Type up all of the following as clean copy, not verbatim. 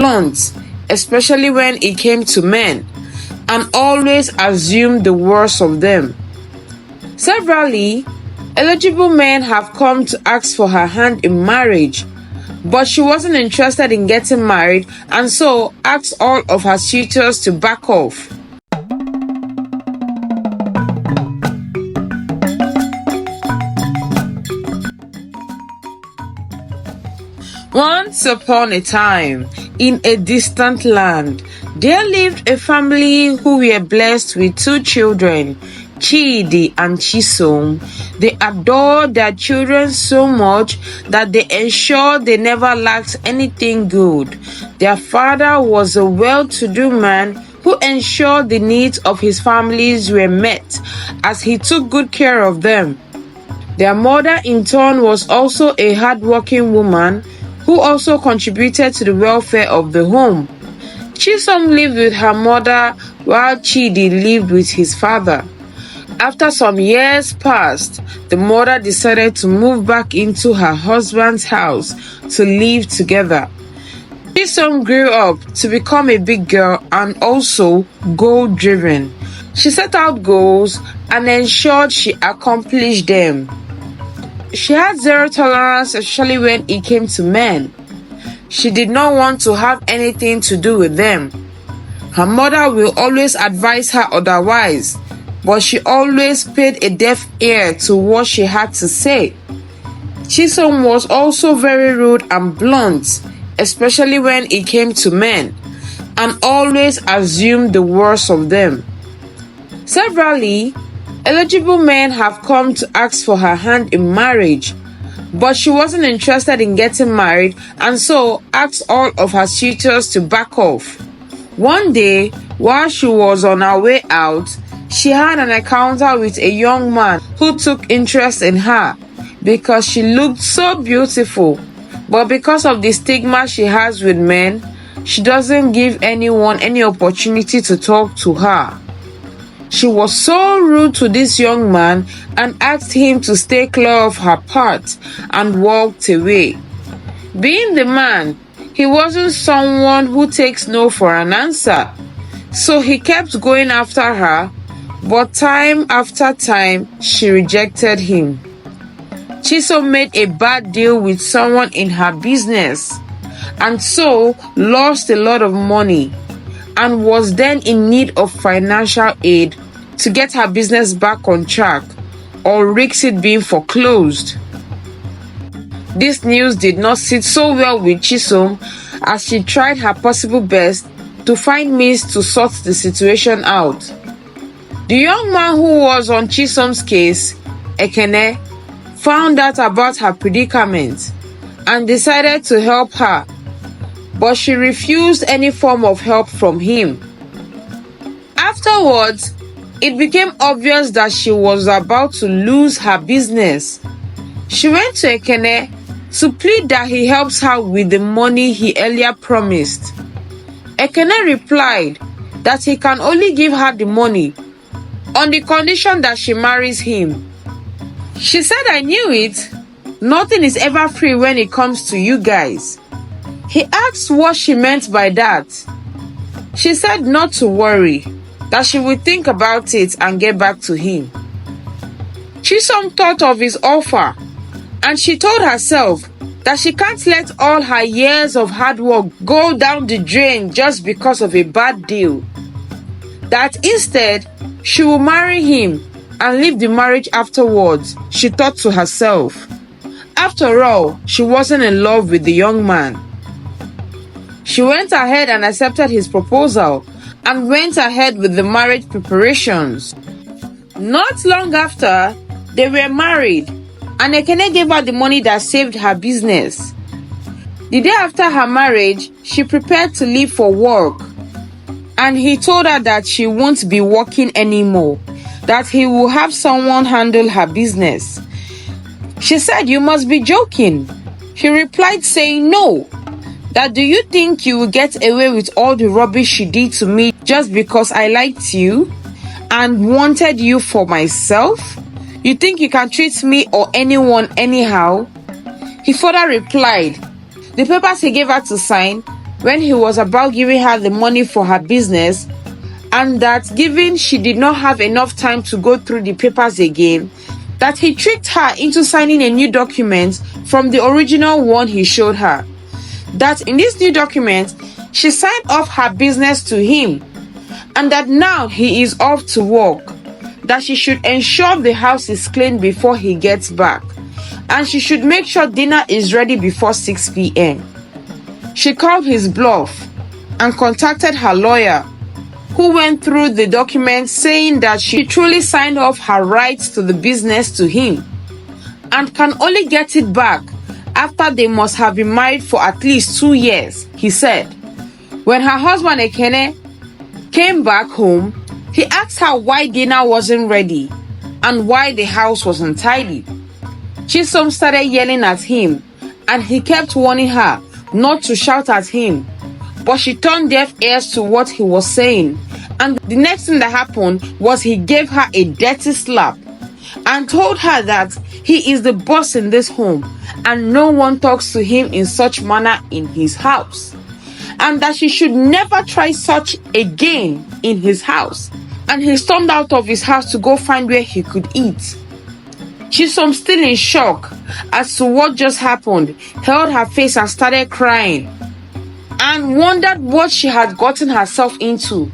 blunt, especially when it came to men, and always assumed the worst of them. Severally, eligible men have come to ask for her hand in marriage, but she wasn't interested in getting married and so asked all of her suitors to back off. Once upon a time, in a distant land, there lived a family who were blessed with 2 children, Chidi and Chisom. They adored their children so much that they ensured they never lacked anything good. Their father was a well-to-do man who ensured the needs of his families were met as he took good care of them. Their mother in turn was also a hard-working woman who also contributed to the welfare of the home. Chisom lived with her mother while Chidi lived with his father. After some years passed, the mother decided to move back into her husband's house to live together. Chisom grew up to become a big girl and also goal-driven. She set out goals and ensured she accomplished them. She had zero tolerance, especially when it came to men. She did not want to have anything to do with them. Her mother will always advise her otherwise, but she always paid a deaf ear to what she had to say. Chisom was also very rude and blunt, especially when it came to men, and always assumed the worst of them. Severally, eligible men have come to ask for her hand in marriage, but she wasn't interested in getting married and so asked all of her suitors to back off. One day, while she was on her way out, she had an encounter with a young man who took interest in her because she looked so beautiful, but because of the stigma she has with men, she doesn't give anyone any opportunity to talk to her. She was so rude to this young man and asked him to stay clear of her path and walked away. Being the man, he wasn't someone who takes no for an answer, so he kept going after her, but time after time, she rejected him. Chisom made a bad deal with someone in her business and so lost a lot of money and was then in need of financial aid to get her business back on track or risk it being foreclosed. This news did not sit so well with Chisom as she tried her possible best to find means to sort the situation out. The young man who was on Chisom's case, Ekene, found out about her predicament and decided to help her, but she refused any form of help from him. Afterwards, it became obvious that she was about to lose her business. She went to Ekene to plead that he helps her with the money he earlier promised. Ekene replied that he can only give her the money on the condition that she marries him. She said, "I knew it. Nothing is ever free when it comes to you guys." He asked what she meant by that. She said not to worry, that she would think about it and get back to him. Chisom thought of his offer, and she told herself that she can't let all her years of hard work go down the drain just because of a bad deal. That instead, she will marry him and leave the marriage afterwards, she thought to herself. After all, she wasn't in love with the young man. She went ahead and accepted his proposal and went ahead with the marriage preparations. Not long after, they were married, and Ekene gave her the money that saved her business. The day after her marriage, she prepared to leave for work, and he told her that she won't be working anymore, that he will have someone handle her business. She said, "You must be joking." He replied saying, "No. That do you think you will get away with all the rubbish you did to me just because I liked you and wanted you for myself? You think you can treat me or anyone anyhow?" He further replied, "The papers he gave her to sign when he was about giving her the money for her business, and that given she did not have enough time to go through the papers again, that he tricked her into signing a new document from the original one he showed her. That in this new document, she signed off her business to him, and that now he is off to work, that she should ensure the house is clean before he gets back, and she should make sure dinner is ready before 6 p.m. She called his bluff and contacted her lawyer, who went through the documents saying that she truly signed off her rights to the business to him and can only get it back after they must have been married for at least 2 years, he said. When her husband Ekene came back home, he asked her why dinner wasn't ready and why the house was untidy. Chisom started yelling at him, and he kept warning her not to shout at him, but she turned deaf ears to what he was saying, and the next thing that happened was he gave her a dirty slap and told her that he is the boss in this home and no one talks to him in such manner in his house, and that she should never try such again in his house, and he stormed out of his house to go find where he could eat. Chisom, still in shock as to what just happened, held her face and started crying and wondered what she had gotten herself into.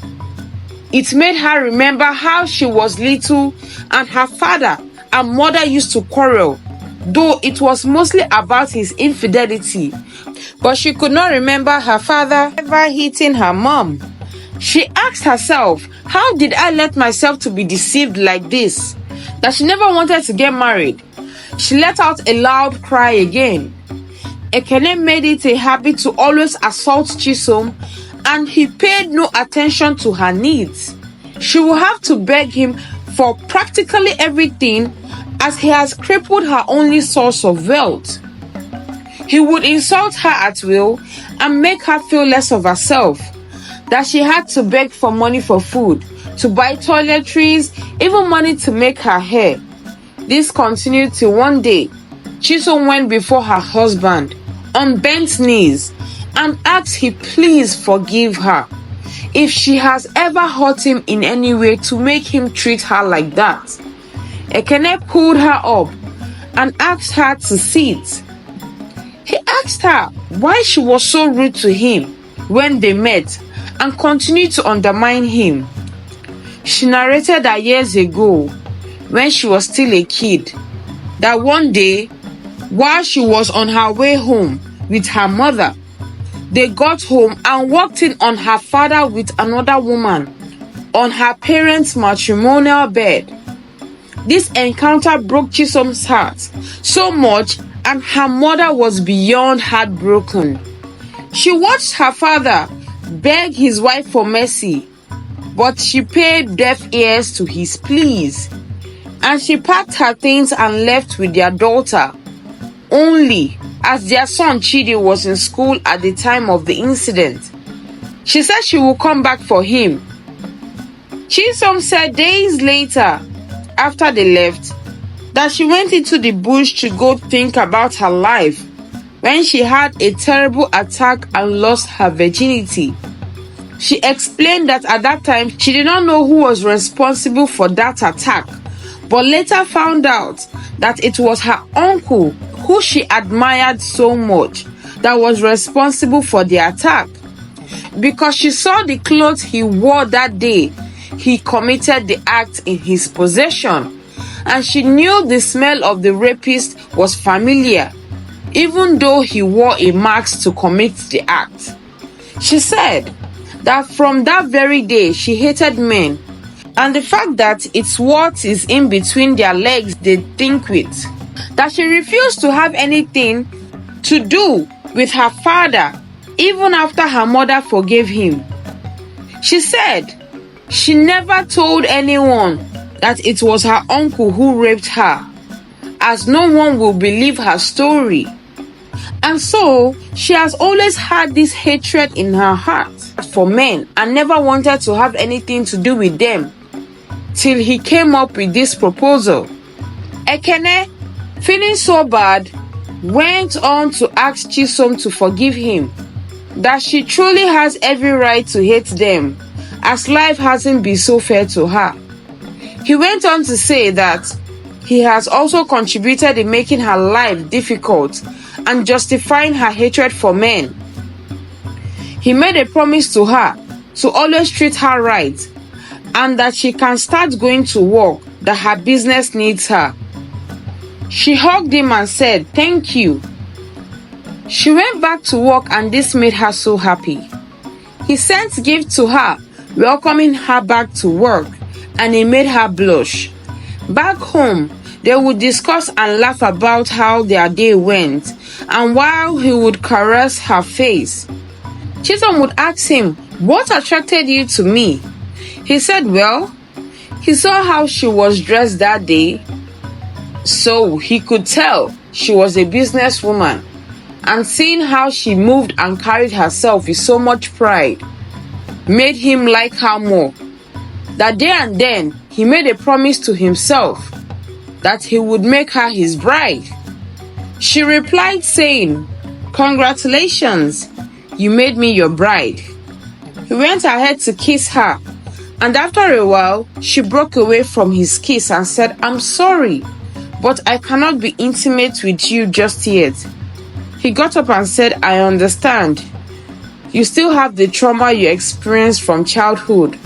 It made her remember how she was little and her father and mother used to quarrel, though it was mostly about his infidelity, but she could not remember her father ever hitting her mom. She asked herself, how did I let myself to be deceived like this? That she never wanted to get married. She let out a loud cry again. Ekene made it a habit to always assault Chisom, and he paid no attention to her needs. She will have to beg him for practically everything, as he has crippled her only source of wealth. He would insult her at will and make her feel less of herself, that she had to beg for money for food, to buy toiletries, even money to make her hair. This continued till one day, Chisom went before her husband on bent knees and asked he please forgive her if she has ever hurt him in any way to make him treat her like that. Ekene pulled her up and asked her to sit. He asked her why she was so rude to him when they met and continued to undermine him. She narrated that years ago, when she was still a kid, that one day, while she was on her way home with her mother, they got home and walked in on her father with another woman on her parents' matrimonial bed. This encounter broke Chisom's heart so much, and her mother was beyond heartbroken. She watched her father beg his wife for mercy, but she paid deaf ears to his pleas, and she packed her things and left with their daughter, only as their son Chidi was in school at the time of the incident. She said she would come back for him. Chisom said days later, after they left, that she went into the bush to go think about her life when she had a terrible attack and lost her virginity. She explained that at that time she did not know who was responsible for that attack, but later found out that it was her uncle, who she admired so much, that was responsible for the attack. Because she saw the clothes he wore that day he committed the act in his possession, and she knew the smell of the rapist was familiar, even though he wore a mask to commit the act. She said that from that very day she hated men, and the fact that it's what is in between their legs they think with, that she refused to have anything to do with her father even after her mother forgave him. She said she never told anyone that it was her uncle who raped her, as no one will believe her story. And so she has always had this hatred in her heart for men and never wanted to have anything to do with them, till he came up with this proposal. Ekene, feeling so bad, went on to ask Chisom to forgive him, that she truly has every right to hate them, as life hasn't been so fair to her. He went on to say that he has also contributed in making her life difficult and justifying her hatred for men. He made a promise to her to always treat her right and that she can start going to work, that her business needs her. She hugged him and said, "Thank you." She went back to work and this made her so happy. He sent gifts to her, welcoming her back to work, and it made her blush. Back home, they would discuss and laugh about how their day went, and while he would caress her face, Chisom would ask him, "What attracted you to me?" He said, well, he saw how she was dressed that day, so he could tell she was a businesswoman, and seeing how she moved and carried herself with so much pride made him like her more. That day and then, he made a promise to himself that he would make her his bride. She replied saying, "Congratulations, you made me your bride." He went ahead to kiss her, and after a while, she broke away from his kiss and said, "I'm sorry, but I cannot be intimate with you just yet." He got up and said, "I understand. You still have the trauma you experienced from childhood.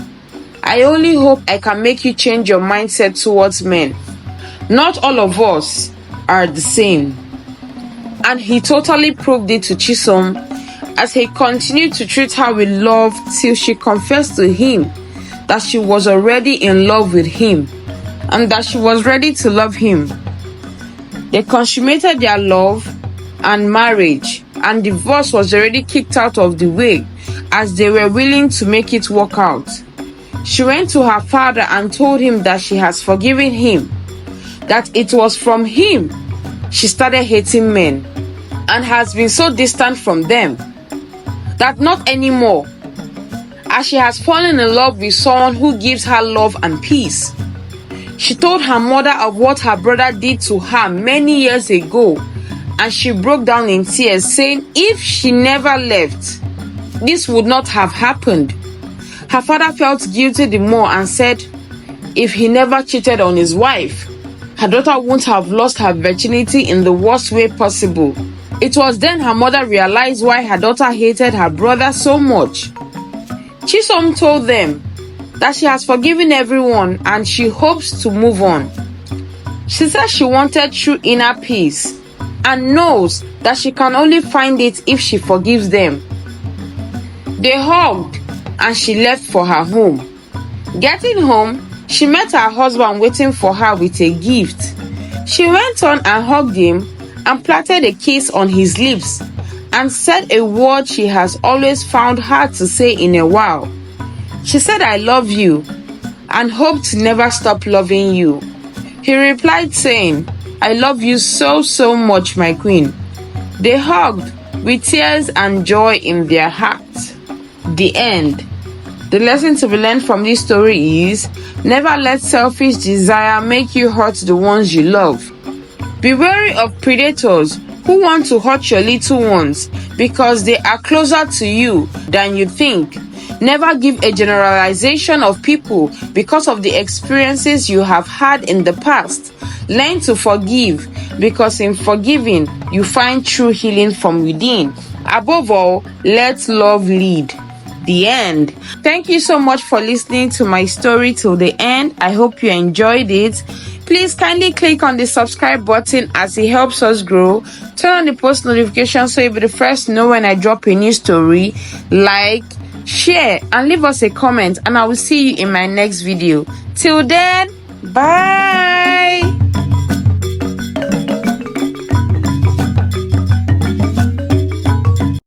I only hope I can make you change your mindset towards men. Not all of us are the same." And he totally proved it to Chisom as he continued to treat her with love till she confessed to him that she was already in love with him and that she was ready to love him. They consummated their love and marriage, and divorce was already kicked out of the way as they were willing to make it work out. She went to her father and told him that she has forgiven him, that it was from him she started hating men and has been so distant from them, that not anymore, as she has fallen in love with someone who gives her love and peace. She told her mother of what her brother did to her many years ago, and she broke down in tears, saying if she never left, this would not have happened. Her father felt guilty the more and said if he never cheated on his wife, her daughter wouldn't have lost her virginity in the worst way possible. It was then her mother realized why her daughter hated her brother so much. Chisom told them that she has forgiven everyone and she hopes to move on. She said she wanted true inner peace and knows that she can only find it if she forgives them. They hugged and she left for her home. Getting home, she met her husband waiting for her with a gift. She went on and hugged him and planted a kiss on his lips and said a word she has always found hard to say in a while. She said, "I love you and hope to never stop loving you." He replied saying, "I love you so, so much, my queen." They hugged with tears and joy in their hearts. The end. The lesson to be learned from this story is, never let selfish desire make you hurt the ones you love. Be wary of predators who want to hurt your little ones because they are closer to you than you think. Never give a generalization of people because of the experiences you have had in the past. Learn to forgive, because in forgiving, you find true healing from within. Above all, let love lead. The end. Thank you so much for listening to my story till the end. I hope you enjoyed it. Please kindly click on the subscribe button as it helps us grow. Turn on the post notifications so you'll be the first to know when I drop a new story. Like, share, and leave us a comment, and I will see you in my next video. Till then, bye.